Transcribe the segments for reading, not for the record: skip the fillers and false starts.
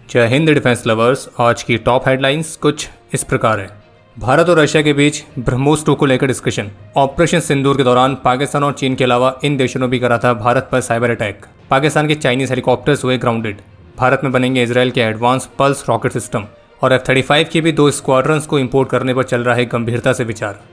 जय Hind defence lovers. आज की टॉप हेडलाइंस कुछ इस प्रकार है। भारत और रशिया के बीच ब्रह्मोस 2 को लेकर डिस्कशन। ऑपरेशन सिंदूर के दौरान पाकिस्तान और चीन के अलावा इन देशों ने भी करा था भारत पर साइबर अटैक। पाकिस्तान के चाइनीज हेलीकॉप्टर्स हुए ग्राउंडेड। भारत में बनेंगे इसराइल के एडवांस पल्स रॉकेट सिस्टम। और F-35 की भी 2 स्क्वाड्रंस को इंपोर्ट करने पर चल रहा है गंभीरता से विचार।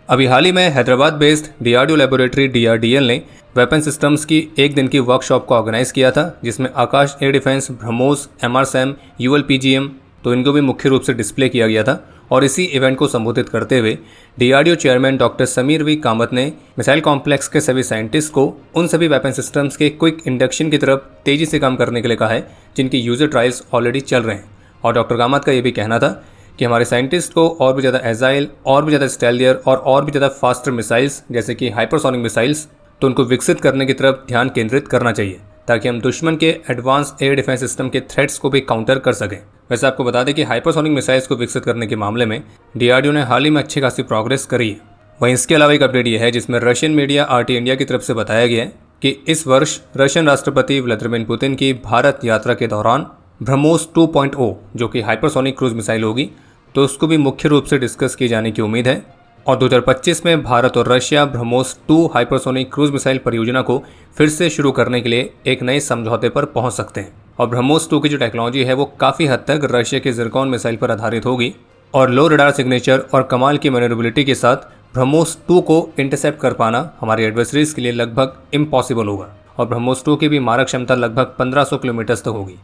अभी हाल ही में Hyderabad based DRDO laboratory DRDL ने वेपन सिस्टम्स की एक दिन की वर्कशॉप को ऑर्गेनाइज किया था, जिसमें Akash air defence, BrahMos, MRSAM, ULPGM तो इनको भी मुख्य रूप से डिस्प्ले किया गया था। और इसी इवेंट को संबोधित करते हुए DRDO chairman doctor Samir V Kamat ने मिसाइल कॉम्प्लेक्स के सभी साइंटिस्ट को उन सभी वेपन सिस्टम्स के क्विक इंडक्शन की तरफ तेजी से काम करने के लिए कहा है जिनकी यूजर ट्रायल्स ऑलरेडी चल रहे हैं। और डॉक्टर कामत का ये भी कहना था कि हमारे साइंटिस्ट को और भी ज़्यादा एजाइल, और भी ज़्यादा स्टेलियर और भी ज़्यादा फास्टर मिसाइल्स जैसे कि हाइपरसोनिक मिसाइल्स तो उनको विकसित करने की तरफ ध्यान केंद्रित करना चाहिए, ताकि हम दुश्मन के एडवांस एयर डिफेंस सिस्टम के थ्रेट्स को भी काउंटर कर सकें। वैसे आपको बता दें कि हाइपरसोनिक मिसाइल्स को विकसित करने के मामले में DRDO ने हाल ही में अच्छी खासी प्रोग्रेस करी है। वहीं इसके अलावा एक अपडेट ये है जिसमें रशियन मीडिया RT इंडिया की तरफ से बताया गया है कि इस वर्ष रशियन राष्ट्रपति व्लादिमीर पुतिन की भारत यात्रा के दौरान ब्रह्मोस 2.0 जो कि हाइपरसोनिक क्रूज मिसाइल होगी तो उसको भी मुख्य रूप से डिस्कस किए जाने की उम्मीद है। और 2025 में भारत और Russia BrahMos 2 hypersonic cruise missile परियोजना को फिर से शुरू करने के लिए एक नए समझौते पर पहुंच सकते हैं। और ब्रह्मोस 2 की जो टेक्नोलॉजी है वो काफ़ी हद तक रशिया के ज़िरकॉन मिसाइल पर आधारित होगी और लो रडार सिग्नेचर और कमाल की मैन्यूरेबिलिटी के साथ ब्रह्मोस 2 को इंटरसेप्ट कर पाना हमारे एडवर्सरीज के लिए लगभग इम्पॉसिबल होगा। और ब्रह्मोस 2 की भी मारक क्षमता लगभग 1500 किलोमीटर तक होगी।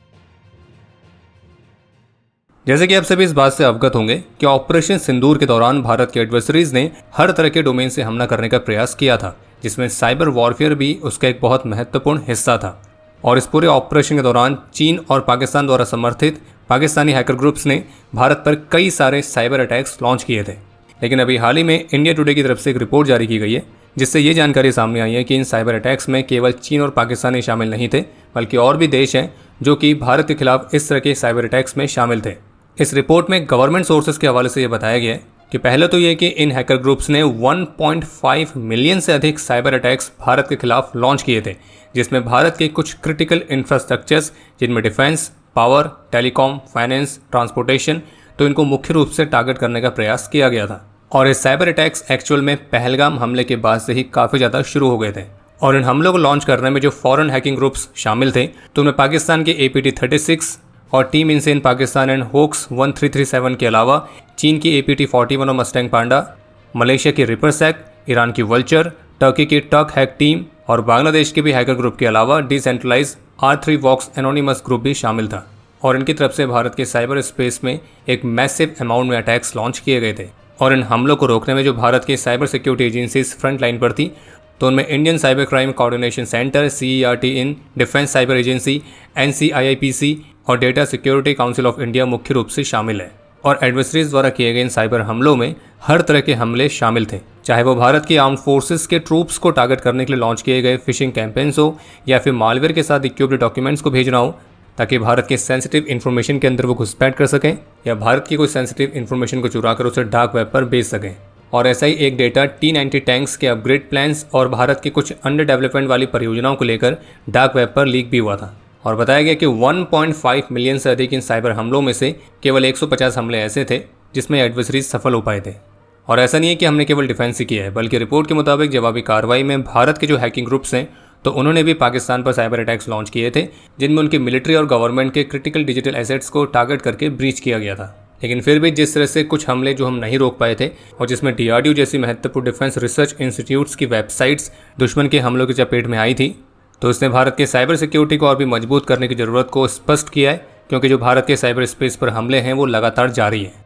जैसे कि आप सभी इस बात से अवगत होंगे कि ऑपरेशन सिंदूर के दौरान भारत के एडवर्सरीज ने हर तरह के डोमेन से हमला करने का प्रयास किया था, जिसमें साइबर वॉरफेयर भी उसका एक बहुत महत्वपूर्ण हिस्सा था। और इस पूरे ऑपरेशन के दौरान चीन और पाकिस्तान द्वारा समर्थित पाकिस्तानी हैकर ग्रुप्स ने भारत पर कई सारे साइबर अटैक्स लॉन्च किए थे। लेकिन अभी हाल ही में इंडिया टुडे की तरफ से एक रिपोर्ट जारी की गई है जिससे ये जानकारी सामने आई है कि इन साइबर अटैक्स में केवल चीन और पाकिस्तान ही शामिल नहीं थे, बल्कि और भी देश हैं जो कि भारत के खिलाफ इस तरह के साइबर अटैक्स में शामिल थे। इस रिपोर्ट में गवर्नमेंट सोर्सेज के हवाले से यह बताया गया है कि पहले तो ये कि इन हैकर ग्रुप्स ने 1.5 मिलियन से अधिक साइबर अटैक्स भारत के खिलाफ लॉन्च किए थे, जिसमें भारत के कुछ क्रिटिकल इंफ्रास्ट्रक्चर्स जिनमें defence, power, telecom, finance, transportation तो इनको मुख्य रूप से टारगेट करने का प्रयास किया गया था। और ये साइबर अटैक्स एक्चुअल में पहलगाम हमले के बाद से ही काफ़ी ज़्यादा शुरू हो गए थे। और इन हमलों को लॉन्च करने में जो फॉरेन हैकिंग ग्रुप्स शामिल थे तो उनमें पाकिस्तान के APT-36 और team insane Pakistan and hoax 1337 के अलावा चीन की APT-41 और मस्टैंग पांडा, मलेशिया की रिपरसैक, ईरान की वल्चर, टर्की की टक हैक टीम और बांग्लादेश के भी हैकर ग्रुप के अलावा डिसेंट्रलाइज R3 वॉक्स एनोनिमस ग्रुप भी शामिल था। और इनकी तरफ से भारत के साइबर स्पेस में एक मैसिव अमाउंट में अटैक्स लॉन्च किए गए थे। और इन हमलों को रोकने में जो भारत की cyber security agencies front line पर थी तो उनमें Indian cyber crime coordination centre CERT इन, डिफेंस साइबर एजेंसी NCIIPC और data security council of India मुख्य रूप से शामिल है। और एडवर्सरीज द्वारा किए गए इन साइबर हमलों में हर तरह के हमले शामिल थे, चाहे वो भारत की आर्म्ड फोर्सेस के ट्रूप्स को टारगेट करने के लिए लॉन्च किए गए फिशिंग कैंपेन्स हो या फिर मालवेयर के साथ इक्विप्ड डॉक्यूमेंट्स को भेजना हो ताकि भारत के सेंसिटिव इन्फॉर्मेशन के अंदर वो घुसपैठ कर सकें, या भारत की कोई सेंसिटिव इन्फॉर्मेशन को चुरा कर उसे डार्क वेब पर भेज सकें। और ऐसा ही एक डेटा T-90 टैंक्स के अपग्रेड प्लान्स और भारत की कुछ अंडर डेवलपमेंट वाली परियोजनाओं को लेकर डार्क वेब पर लीक भी हुआ था। और बताया गया कि 1.5 मिलियन से अधिक इन साइबर हमलों में से केवल 150 हमले ऐसे थे जिसमें एडवर्सरीज सफल हो पाए थे। और ऐसा नहीं है कि हमने केवल डिफेंस ही किया है, बल्कि रिपोर्ट के मुताबिक जवाबी कार्रवाई में भारत के जो हैकिंग ग्रुप्स हैं तो उन्होंने भी पाकिस्तान पर साइबर अटैक्स लॉन्च किए थे, जिनमें उनकी मिलिट्री और गवर्नमेंट के क्रिटिकल डिजिटल एसेट्स को टारगेट करके ब्रीच किया गया था। लेकिन फिर भी जिस तरह से कुछ हमले जो हम नहीं रोक पाए थे और जिसमें DRDO जैसी महत्वपूर्ण डिफेंस रिसर्च इंस्टीट्यूट्स की वेबसाइट्स दुश्मन के हमलों की चपेट में आई थी, तो इसने भारत के साइबर सिक्योरिटी को और भी मजबूत करने की ज़रूरत को स्पष्ट किया है, क्योंकि जो भारत के साइबर स्पेस पर हमले हैं वो लगातार जारी हैं।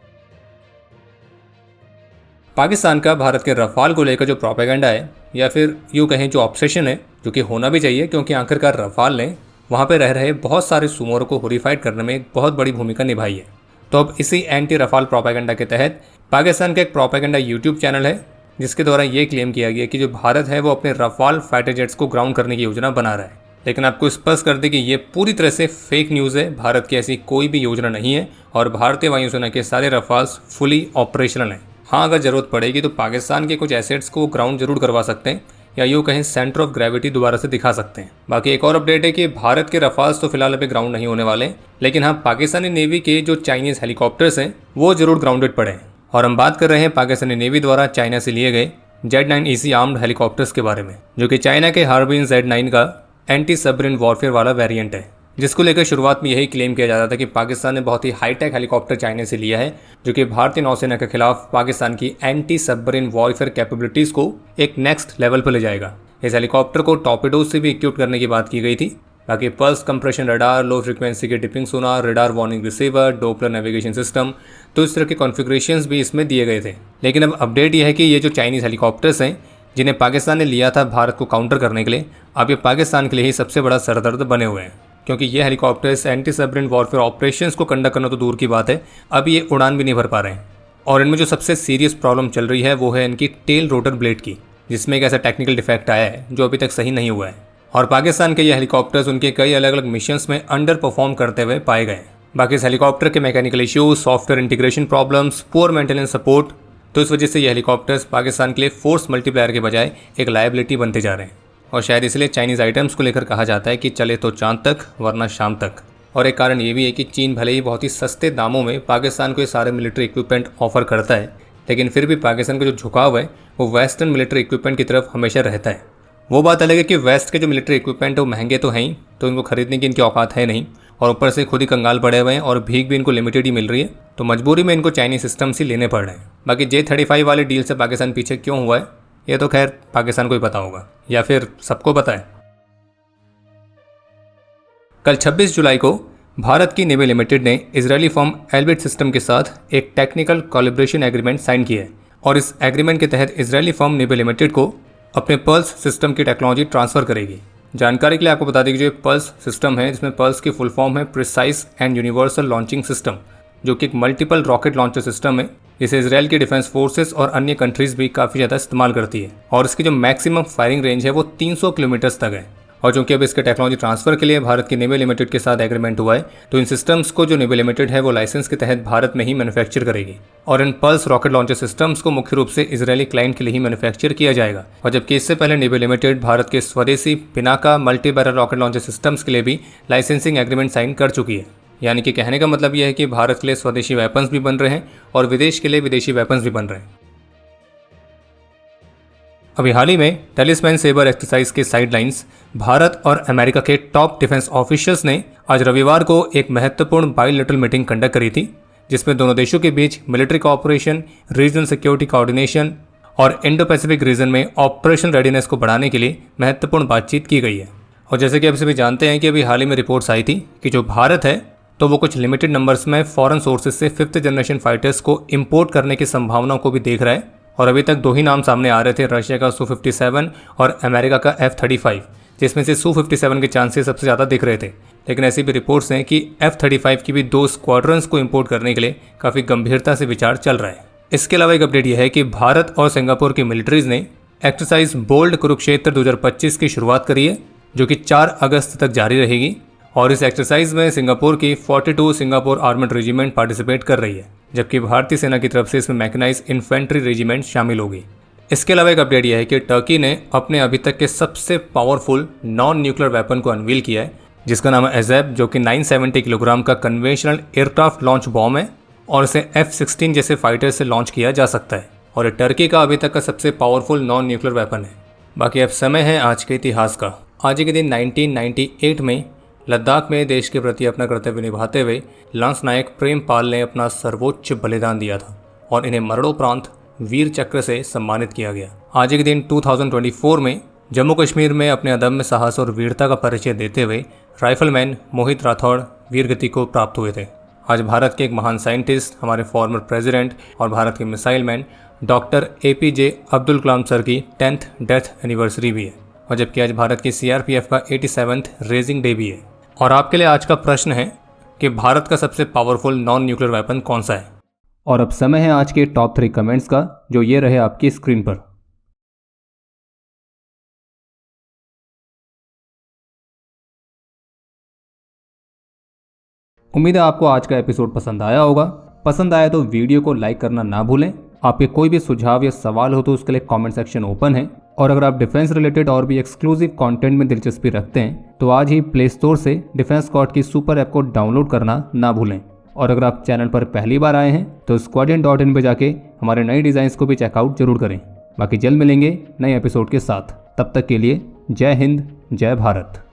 पाकिस्तान का भारत के रफाल को लेकर जो प्रोपेगेंडा है या फिर यूँ कहें जो ऑब्सेशन है, जो कि होना भी चाहिए क्योंकि आखिरकार रफाल ने वहाँ पर रह रहे बहुत सारे सुमोरों को होरीफाइड करने में एक बहुत बड़ी भूमिका निभाई है। तो अब इसी एंटी रफाल प्रोपेगेंडा के तहत पाकिस्तान का एक प्रोपेगेंडा यूट्यूब चैनल है जिसके द्वारा ये क्लेम किया गया कि जो भारत है वो अपने रफाल फाइटर जेट्स को ग्राउंड करने की योजना बना रहा है। लेकिन आपको स्पष्ट कर दें कि ये पूरी तरह से फेक न्यूज़ है। भारत की ऐसी कोई भी योजना नहीं है और भारतीय वायुसेना के सारे रफाल्स फुली ऑपरेशनल हैं। हाँ, अगर ज़रूरत पड़ेगी तो पाकिस्तान के कुछ एसेट्स को ग्राउंड जरूर करवा सकते हैं, या यूँ कहें सेंटर ऑफ ग्रेविटी दोबारा से दिखा सकते हैं। बाकी एक और अपडेट है कि भारत के रफाल्स तो फिलहाल अभी ग्राउंड नहीं होने वाले, लेकिन हाँ, पाकिस्तानी नेवी के जो चाइनीज़ हेलीकॉप्टर्स हैं वो जरूर ग्राउंडेड पड़े हैं। और हम बात कर रहे हैं पाकिस्तानी नेवी द्वारा चाइना से लिए गए Z9EC आर्म्ड हेलीकॉप्टर्स के बारे में, जो कि चाइना के हार्बिन Z9 का एंटी सबमरीन वॉरफेयर वाला वेरिएंट है, जिसको लेकर शुरुआत में यही क्लेम किया जाता था कि पाकिस्तान ने बहुत ही हाईटेक हेलीकॉप्टर चाइना से लिया है, जो कि भारतीय नौसेना के खिलाफ पाकिस्तान की एंटी सबमरीन वॉरफेयर कैपेबिलिटीज़ को एक नेक्स्ट लेवल पर ले जाएगा। इस हेलीकॉप्टर को टॉर्पेडोज से भी इक्विप करने की बात की गई थी। बाकी pulse compression radar, low frequency के dipping sonar, radar warning receiver, Doppler navigation system, तो इस तरह के कॉन्फ़िगरेशंस भी इसमें दिए गए थे। लेकिन अब अपडेट यह है कि ये जो चाइनीज़ हेलीकॉप्टर्स हैं जिन्हें पाकिस्तान ने लिया था भारत को काउंटर करने के लिए, अब ये पाकिस्तान के लिए ही सबसे बड़ा सरदर्द बने हुए हैं, क्योंकि ये helicopters anti submarine warfare operations को कंडक्ट करना तो दूर की बात है, अब ये उड़ान भी नहीं भर पा रहे हैं। और इनमें जो सबसे सीरियस प्रॉब्लम चल रही है वो है इनकी टेल रोटर ब्लेड की, जिसमें एक ऐसा टेक्निकल डिफेक्ट आया है जो अभी तक सही नहीं हुआ है। और पाकिस्तान के ये हेलीकॉप्टर्स उनके कई अलग अलग मिशंस में अंडर परफॉर्म करते हुए पाए गए। बाकी इस हेलीकॉप्टर के mechanical issues, software integration problems, poor maintenance support, तो इस वजह से ये हेलीकॉप्टर्स पाकिस्तान के लिए फोर्स मल्टीप्लायर के बजाय एक लायबिलिटी बनते जा रहे हैं। और शायद इसलिए चाइनीज़ आइटम्स को लेकर कहा जाता है कि चले तो चांद तक वरना शाम तक। और एक कारण ये भी है कि चीन भले ही बहुत ही सस्ते दामों में पाकिस्तान को ये सारे मिलिट्री इक्विपमेंट ऑफर करता है, लेकिन फिर भी पाकिस्तान का जो झुकाव है वो वेस्टर्न मिलिट्री इक्विपमेंट की तरफ हमेशा रहता है। वो बात अलग है कि वेस्ट के जो मिलिट्री इक्विपमेंट है वो महंगे तो हैं ही, तो इनको खरीदने की इनकी औकात है नहीं, और ऊपर से खुद ही कंगाल पड़े हुए हैं और भीख भी इनको लिमिटेड ही मिल रही है, तो मजबूरी में इनको चाइनीज सिस्टम्स ही लेने पड़ रहे हैं। बाकी J-35 वाले डील से पाकिस्तान पीछे क्यों हुआ है ये तो खैर पाकिस्तान को ही पता होगा, या फिर सबको पता है। कल 26 जुलाई को भारत की नेवी लिमिटेड ने इजरायली फर्म एल्बिट सिस्टम के साथ एक टेक्निकल कोलैबोरेशन एग्रीमेंट साइन किया है, और इस एग्रीमेंट के तहत इजरायली फर्म नेवी लिमिटेड को अपने पल्स सिस्टम की टेक्नोलॉजी ट्रांसफ़र करेगी। जानकारी के लिए आपको बता दें कि जो पल्स सिस्टम है, जिसमें पल्स की फुल फॉर्म है precise and universal launching system, जो कि एक मल्टीपल रॉकेट लॉन्चर सिस्टम है, जिसे इसराइल की डिफेंस फोर्सेस और अन्य कंट्रीज़ भी काफ़ी ज़्यादा इस्तेमाल करती है। और इसकी जो मैक्सिमम फायरिंग रेंज है वो 300 किलोमीटर्स तक है। और चूंकि अब इसके टेक्नोलॉजी ट्रांसफर के लिए भारत की नेवी लिमिटेड के साथ एग्रीमेंट हुआ है, तो इन सिस्टम्स को जो नेवी लिमिटेड है वो लाइसेंस के तहत भारत में ही मैन्युफैक्चर करेगी। और इन पल्स रॉकेट लॉन्चर सिस्टम्स को मुख्य रूप से इजरायली क्लाइंट के लिए ही मैन्युफैक्चर किया जाएगा। और जबकि इससे पहले नेवी लिमिटेड भारत के स्वदेशी Pinaka multi barrel rocket launcher systems के लिए भी लाइसेंसिंग एग्रीमेंट साइन कर चुकी है। यानी कि कहने का मतलब यह है कि भारत के लिए स्वदेशी वेपन्स भी बन रहे हैं और विदेश के लिए विदेशी वेपन्स भी बन रहे हैं। अभी हाल ही में टेलिस्मैन सेबर एक्सरसाइज के साइडलाइंस भारत और अमेरिका के टॉप डिफेंस ऑफिशियल्स ने आज रविवार को एक महत्वपूर्ण बायलैटरल मीटिंग कंडक्ट करी थी, जिसमें दोनों देशों के बीच military cooperation, regional security coordination और इंडो पैसिफिक रीजन में ऑपरेशनल रेडीनेस को बढ़ाने के लिए महत्वपूर्ण बातचीत की गई है। और जैसे कि आप सभी जानते हैं कि अभी हाल ही में रिपोर्ट्स आई थी कि जो भारत है तो वो कुछ लिमिटेड नंबर्स में फॉरेन सोर्सेज से 5th जनरेशन फाइटर्स को इंपोर्ट करने की संभावनाओं को भी देख रहा है। और अभी तक दो ही नाम सामने आ रहे थे, रशिया का Su-57 और अमेरिका का F-35, जिसमें से Su-57 के चांसेस सबसे ज़्यादा दिख रहे थे। लेकिन ऐसी भी रिपोर्ट्स हैं कि F-35 की भी 2 स्क्वाड्रंस को इंपोर्ट करने के लिए काफ़ी गंभीरता से विचार चल रहा है। इसके अलावा एक अपडेट यह है कि भारत और सिंगापुर की मिलिट्रीज़ ने एक्सरसाइज बोल्ड कुरुक्षेत्र 2025 की शुरुआत करी है, जो कि 4 अगस्त तक जारी रहेगी। और इस एक्सरसाइज में सिंगापुर की 42 सिंगापुर आर्मड रेजिमेंट पार्टिसिपेट कर रही है, जबकि भारतीय सेना की तरफ से इसमें मैकेनाइज इन्फेंट्री रेजिमेंट शामिल होगी। इसके अलावा एक अपडेट यह है कि टर्की ने अपने अभी तक के सबसे पावरफुल नॉन न्यूक्लियर वेपन को अनवील किया है, जिसका नाम है एज़ेब, जो कि 970 किलोग्राम का कन्वेंशनल एयरक्राफ्ट लॉन्च बॉम्ब है और इसे F-16 जैसे फाइटर से लॉन्च किया जा सकता है। और ये टर्की का अभी तक का सबसे पावरफुल नॉन न्यूक्लियर वेपन है। बाकी अब समय है आज के इतिहास का। आज के दिन 1998 में लद्दाख में देश के प्रति अपना कर्तव्य निभाते हुए लांस नायक प्रेमपाल ने अपना सर्वोच्च बलिदान दिया था और इन्हें मरणोपरांत वीर चक्र से सम्मानित किया गया। आज के दिन 2024 में जम्मू कश्मीर में अपने अदम्य साहस और वीरता का परिचय देते हुए राइफलमैन मोहित राठौड़ वीर गति को प्राप्त हुए थे। आज भारत के एक महान साइंटिस्ट, हमारे फॉर्मर प्रेसिडेंट और भारत के missile man doctor APJ Abdul Kalam sir की 10th डेथ एनिवर्सरी भी है, और जबकि आज भारत की CRPF का 87th रेजिंग डे भी है। और आपके लिए आज का प्रश्न है कि भारत का सबसे पावरफुल नॉन न्यूक्लियर वेपन कौन सा है। और अब समय है आज के टॉप 3 कमेंट्स का, जो ये रहे आपकी स्क्रीन पर। उम्मीद है आपको आज का एपिसोड पसंद आया होगा। पसंद आया तो वीडियो को लाइक करना ना भूलें आपके कोई भी सुझाव या सवाल हो तो उसके लिए कमेंट सेक्शन ओपन है। और अगर आप डिफेंस रिलेटेड और भी एक्सक्लूसिव कंटेंट में दिलचस्पी रखते हैं तो आज ही प्ले स्टोर से डिफेंस स्क्वाड की सुपर ऐप को डाउनलोड करना ना भूलें। और अगर आप चैनल पर पहली बार आए हैं तो squadron.in पे जाके हमारे नए डिज़ाइंस को भी चेकआउट जरूर करें। बाकी जल्द मिलेंगे नए एपिसोड के साथ, तब तक के लिए जय हिंद, जय भारत।